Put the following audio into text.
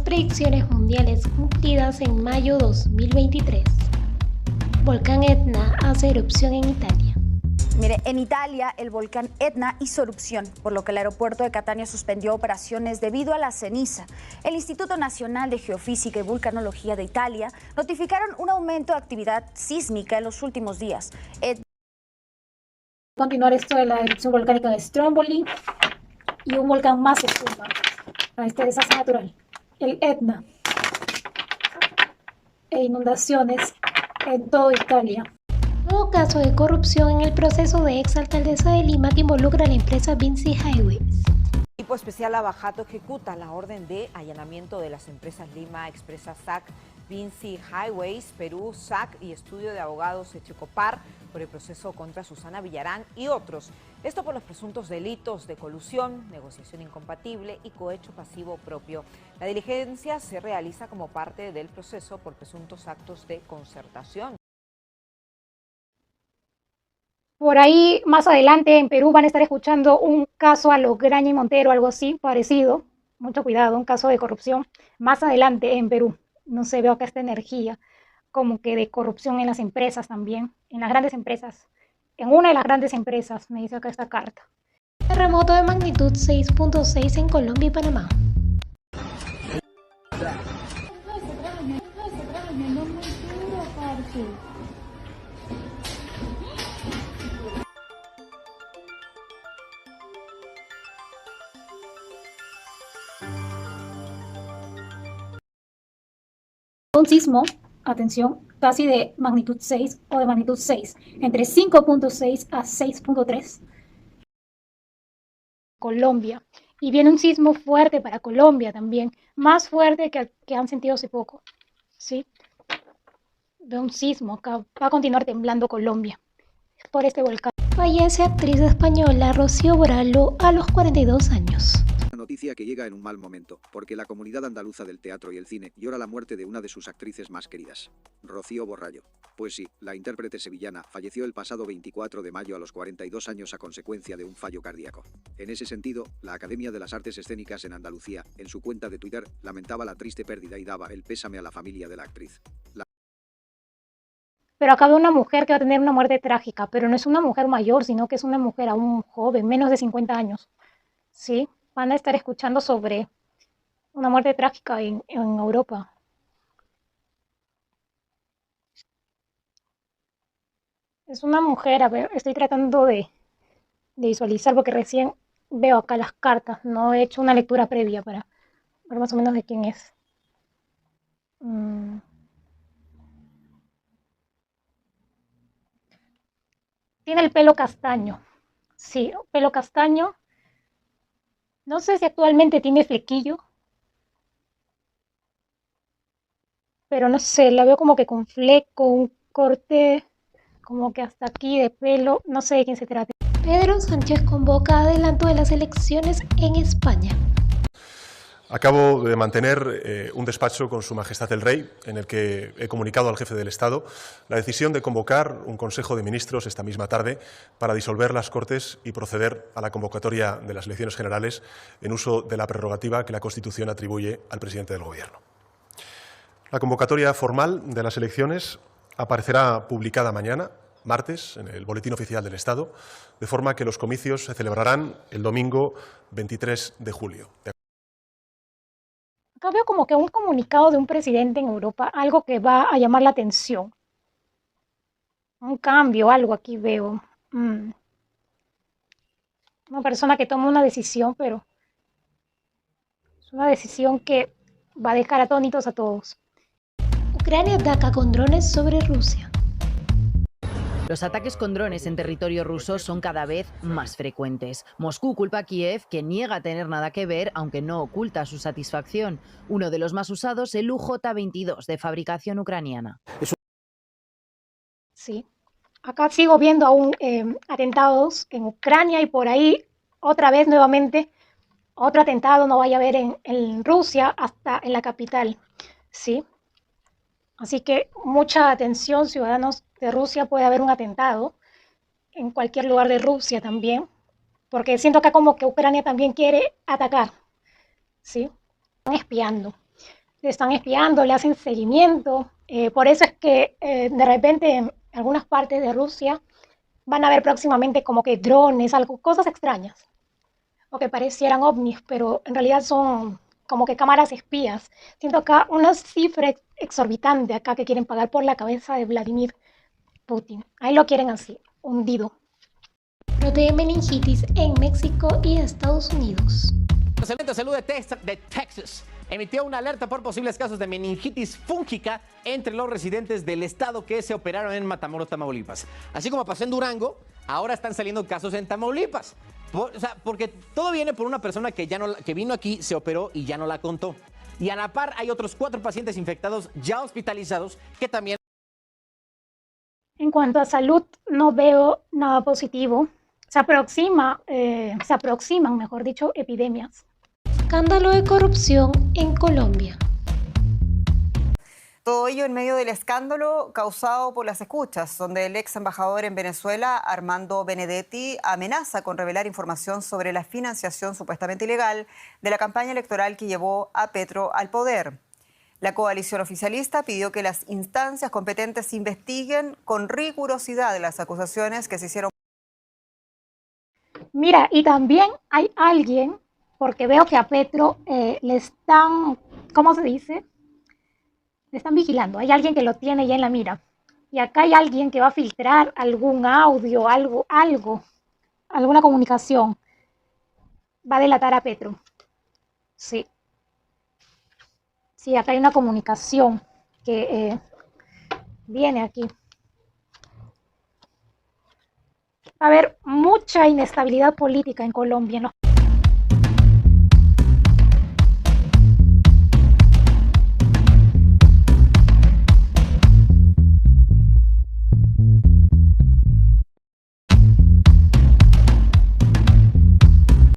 predicciones mundiales cumplidas en mayo 2023. Volcán Etna hace erupción en Italia. Mire, en Italia el volcán Etna hizo erupción, por lo que el aeropuerto de Catania suspendió operaciones debido a la ceniza. El Instituto Nacional de Geofísica y Vulcanología de Italia notificaron un aumento de actividad sísmica en los últimos días. Continuar esto de la erupción volcánica de Stromboli y un volcán más se suma a este desastre natural, el Etna, e inundaciones en toda Italia. Nuevo caso de corrupción en el proceso de exalcaldesa de Lima que involucra a la empresa Vinci Highways. El equipo especial Lavajato ejecuta la orden de allanamiento de las empresas Lima Expresa SAC, Vinci Highways, Perú, SAC y Estudio de Abogados Echecopar por el proceso contra Susana Villarán y otros. Esto por los presuntos delitos de colusión, negociación incompatible y cohecho pasivo propio. La diligencia se realiza como parte del proceso por presuntos actos de concertación. Por ahí, más adelante, en Perú van a estar escuchando un caso a lo Graña y Montero, algo así, parecido. Mucho cuidado, un caso de corrupción. Más adelante en Perú. No se ve acá esta energía como que de corrupción en las empresas también, en las grandes empresas. En una de las grandes empresas, me dice acá esta carta. Terremoto de magnitud 6.6 en Colombia y Panamá. Un sismo, atención, casi de magnitud 6 o de magnitud 6, entre 5.6 a 6.3. Colombia. Y viene un sismo fuerte para Colombia también, más fuerte que han sentido hace poco. ¿Sí? De un sismo, acá va a continuar temblando Colombia por este volcán. Fallece actriz española Rocío Borrallo a los 42 años. Una noticia que llega en un mal momento, porque la comunidad andaluza del teatro y el cine llora la muerte de una de sus actrices más queridas, Rocío Borrallo. Pues sí, la intérprete sevillana falleció el pasado 24 de mayo a los 42 años a consecuencia de un fallo cardíaco. En ese sentido, la Academia de las Artes Escénicas en Andalucía, en su cuenta de Twitter, lamentaba la triste pérdida y daba el pésame a la familia de la actriz. Pero acá veo una mujer que va a tener una muerte trágica, pero no es una mujer mayor, sino que es una mujer aún joven, menos de 50 años. ¿Sí? Van a estar escuchando sobre una muerte trágica en Europa. Es una mujer, a ver, estoy tratando de visualizar porque recién veo acá las cartas, no he hecho una lectura previa para ver más o menos de quién es. Tiene el pelo castaño, sí, pelo castaño. No sé si actualmente tiene flequillo, pero no sé, la veo como que con fleco, un corte como que hasta aquí de pelo, no sé de quién se trata. Pedro Sánchez convoca adelanto de las elecciones en España. Acabo de mantener un despacho con Su Majestad el Rey, en el que he comunicado al jefe del Estado la decisión de convocar un Consejo de Ministros esta misma tarde para disolver las Cortes y proceder a la convocatoria de las elecciones generales en uso de la prerrogativa que la Constitución atribuye al presidente del Gobierno. La convocatoria formal de las elecciones aparecerá publicada mañana, martes, en el Boletín Oficial del Estado, de forma que los comicios se celebrarán el domingo 23 de julio. Acá veo como que un comunicado de un presidente en Europa, algo que va a llamar la atención. Un cambio, algo aquí veo. Una persona que toma una decisión, pero es una decisión que va a dejar atónitos a todos. Ucrania ataca con drones sobre Rusia. Los ataques con drones en territorio ruso son cada vez más frecuentes. Moscú culpa a Kiev, que niega tener nada que ver, aunque no oculta su satisfacción. Uno de los más usados, el UJ-22, de fabricación ucraniana. Sí. Acá sigo viendo aún atentados en Ucrania y por ahí otra vez nuevamente otro atentado no vaya a haber en Rusia hasta en la capital. Sí. Así que mucha atención, ciudadanos de Rusia, puede haber un atentado en cualquier lugar de Rusia también, porque siento acá como que Ucrania también quiere atacar, ¿sí? Están espiando. le están espiando, le hacen seguimiento. Por eso es que de repente en algunas partes de Rusia van a ver próximamente como que drones, algo, cosas extrañas, o que parecieran ovnis, pero en realidad son como que cámaras espías. Siento acá una cifra exorbitante acá que quieren pagar por la cabeza de Vladimir Putin. Ahí lo quieren así, hundido. Brote de meningitis en México y Estados Unidos. El Centro de Salud de Texas emitió una alerta por posibles casos de meningitis fúngica entre los residentes del estado que se operaron en Matamoros, Tamaulipas. Así como pasó en Durango, ahora están saliendo casos en Tamaulipas. Porque todo viene por una persona que vino aquí, se operó y ya no la contó. Y a la par hay otros 4 pacientes infectados ya hospitalizados que también... En cuanto a salud, no veo nada positivo. Se aproximan, mejor dicho, epidemias. Escándalo de corrupción en Colombia. Todo ello en medio del escándalo causado por las escuchas, donde el ex embajador en Venezuela, Armando Benedetti, amenaza con revelar información sobre la financiación supuestamente ilegal de la campaña electoral que llevó a Petro al poder. La coalición oficialista pidió que las instancias competentes investiguen con rigurosidad las acusaciones que se hicieron. Mira, y también hay alguien, porque veo que a Petro le están, ¿cómo se dice? Le están vigilando. Hay alguien que lo tiene ya en la mira. Y acá hay alguien que va a filtrar algún audio, alguna comunicación. Va a delatar a Petro. Sí. Sí, acá hay una comunicación que viene aquí. Va a haber mucha inestabilidad política en Colombia en los